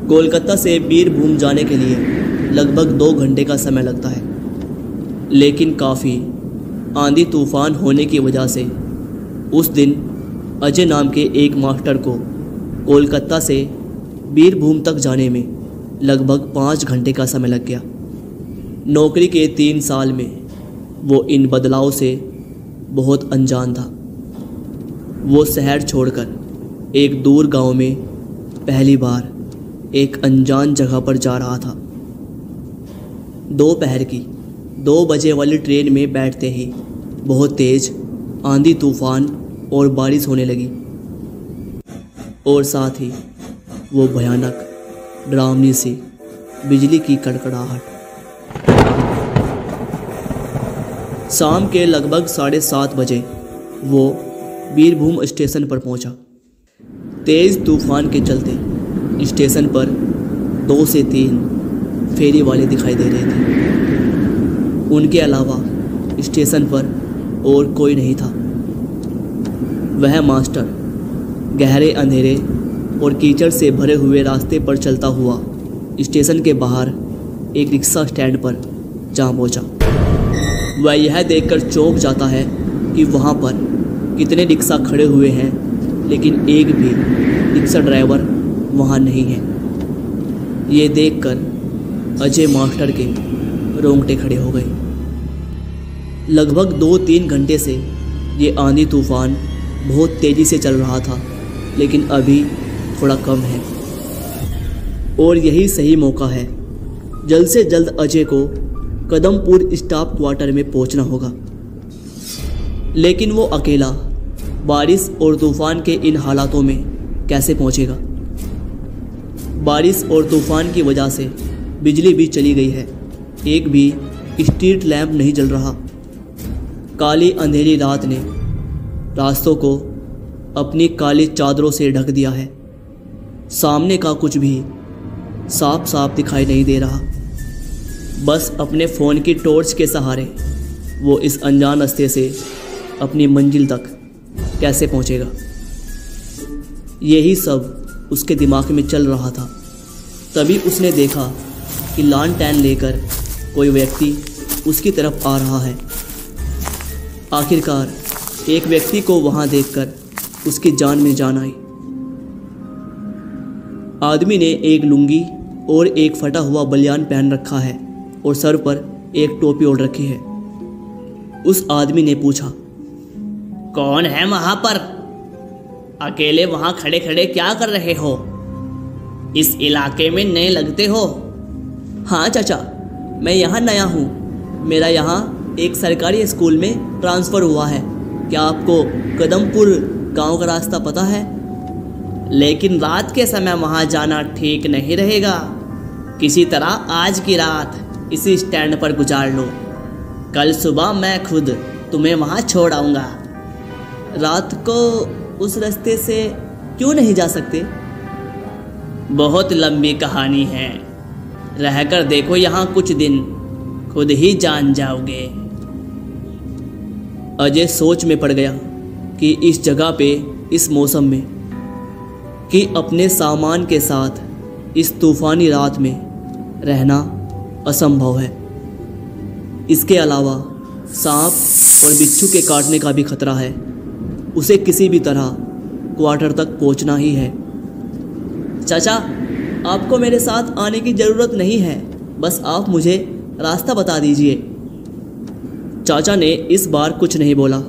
कोलकाता से बीरभूम जाने के लिए लगभग 2 घंटे का समय लगता है, लेकिन काफ़ी आंधी तूफान होने की वजह से उस दिन अजय नाम के एक मास्टर को कोलकाता से बीरभूम तक जाने में लगभग 5 घंटे का समय लग गया। नौकरी के 3 साल में वो इन बदलाव से बहुत अनजान था। वो शहर छोड़कर एक दूर गांव में पहली बार एक अनजान जगह पर जा रहा था। दोपहर की 2 बजे वाली ट्रेन में बैठते ही बहुत तेज आंधी तूफान और बारिश होने लगी और साथ ही वो भयानक डरावनी सी बिजली की कड़कड़ाहट। शाम के लगभग 7:30 बजे वो बीरभूम स्टेशन पर पहुंचा। तेज़ तूफान के चलते स्टेशन पर 2 से 3 फेरी वाले दिखाई दे रहे थे। उनके अलावा स्टेशन पर और कोई नहीं था। वह मास्टर गहरे अंधेरे और कीचड़ से भरे हुए रास्ते पर चलता हुआ स्टेशन के बाहर एक रिक्शा स्टैंड पर जा पहुंचा। वह यह देखकर चौंक जाता है कि वहाँ पर कितने रिक्शा खड़े हुए हैं, लेकिन एक भी रिक्शा ड्राइवर वहाँ नहीं है। ये देखकर अजय मास्टर के रोंगटे खड़े हो गए। लगभग 2-3 घंटे से ये आंधी तूफान बहुत तेज़ी से चल रहा था, लेकिन अभी थोड़ा कम है और यही सही मौका है। जल्द से जल्द अजय को कदमपुर स्टाफ क्वार्टर में पहुंचना होगा। लेकिन वो अकेला बारिश और तूफान के इन हालातों में कैसे पहुंचेगा? बारिश और तूफान की वजह से बिजली भी चली गई है। एक भी स्ट्रीट लैंप नहीं जल रहा। काली अंधेरी रात ने रास्तों को अपनी काली चादरों से ढक दिया है। सामने का कुछ भी साफ साफ दिखाई नहीं दे रहा। बस अपने फ़ोन की टॉर्च के सहारे वो इस अनजान रास्ते से अपनी मंजिल तक कैसे पहुंचेगा? यही सब उसके दिमाग में चल रहा था। तभी उसने देखा कि लालटेन लेकर कोई व्यक्ति उसकी तरफ आ रहा है। आखिरकार एक व्यक्ति को वहां देखकर उसकी जान में जान आई। आदमी ने एक लुंगी और एक फटा हुआ बनियान पहन रखा है और सर पर एक टोपी ओढ़ रखी है। उस आदमी ने पूछा, कौन है वहां पर? अकेले वहां खड़े खड़े क्या कर रहे हो? इस इलाके में नए लगते हो? हाँ चाचा, मैं यहाँ नया हूँ। मेरा यहाँ एक सरकारी स्कूल में ट्रांसफ़र हुआ है। क्या आपको कदमपुर गांव का रास्ता पता है? लेकिन रात के समय वहां जाना ठीक नहीं रहेगा। किसी तरह आज की रात इसी स्टैंड पर गुजार लो। कल सुबह मैं खुद तुम्हें वहां छोड़ आऊँगा। रात को उस रास्ते से क्यों नहीं जा सकते? बहुत लंबी कहानी है। रहकर देखो यहाँ कुछ दिन, खुद ही जान जाओगे। अजय सोच में पड़ गया कि इस जगह पे इस मौसम में कि अपने सामान के साथ इस तूफ़ानी रात में रहना असंभव है। इसके अलावा सांप और बिच्छू के काटने का भी खतरा है। उसे किसी भी तरह क्वार्टर तक पहुंचना ही है। चाचा, आपको मेरे साथ आने की ज़रूरत नहीं है, बस आप मुझे रास्ता बता दीजिए। चाचा ने इस बार कुछ नहीं बोला।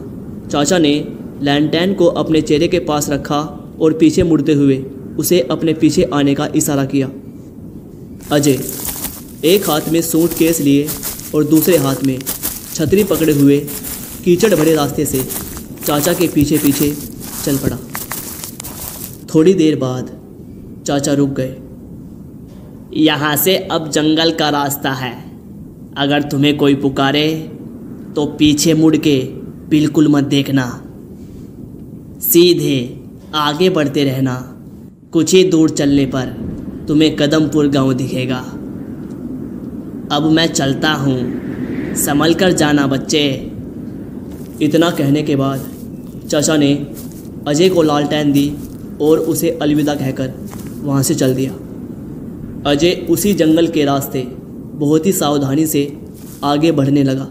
चाचा ने लैंटर्न को अपने चेहरे के पास रखा और पीछे मुड़ते हुए उसे अपने पीछे आने का इशारा किया। अजय एक हाथ में सूटकेस लिए और दूसरे हाथ में छतरी पकड़े हुए कीचड़ भरे रास्ते से चाचा के पीछे पीछे चल पड़ा। थोड़ी देर बाद चाचा रुक गए। यहाँ से अब जंगल का रास्ता है। अगर तुम्हें कोई पुकारे तो पीछे मुड़ के बिल्कुल मत देखना, सीधे आगे बढ़ते रहना। कुछ ही दूर चलने पर तुम्हें कदमपुर गांव दिखेगा। अब मैं चलता हूँ, संभल कर जाना बच्चे। इतना कहने के बाद चाचा ने अजय को लालटेन दी और उसे अलविदा कहकर वहाँ से चल दिया। अजय उसी जंगल के रास्ते बहुत ही सावधानी से आगे बढ़ने लगा।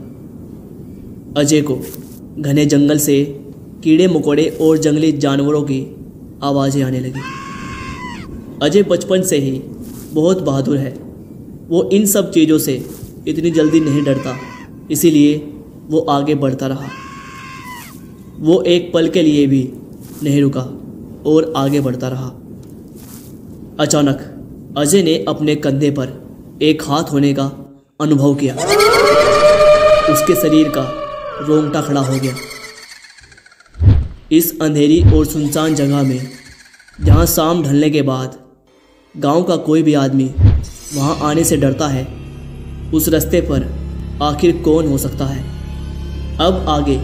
अजय को घने जंगल से कीड़े मकोड़े और जंगली जानवरों की आवाज़ें आने लगी। अजय बचपन से ही बहुत बहादुर है। वो इन सब चीज़ों से इतनी जल्दी नहीं डरता, इसीलिए वो आगे बढ़ता रहा। वो एक पल के लिए भी नहीं रुका और आगे बढ़ता रहा। अचानक अजय ने अपने कंधे पर एक हाथ होने का अनुभव किया। उसके शरीर का रोंगटा खड़ा हो गया। इस अंधेरी और सुनसान जगह में, जहाँ शाम ढलने के बाद गांव का कोई भी आदमी वहाँ आने से डरता है, उस रास्ते पर आखिर कौन हो सकता है? अब आगे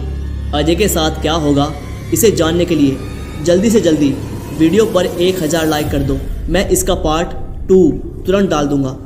अजय के साथ क्या होगा, इसे जानने के लिए जल्दी से जल्दी वीडियो पर 1000 लाइक कर दो। मैं इसका पार्ट 2 तुरंत डाल दूंगा।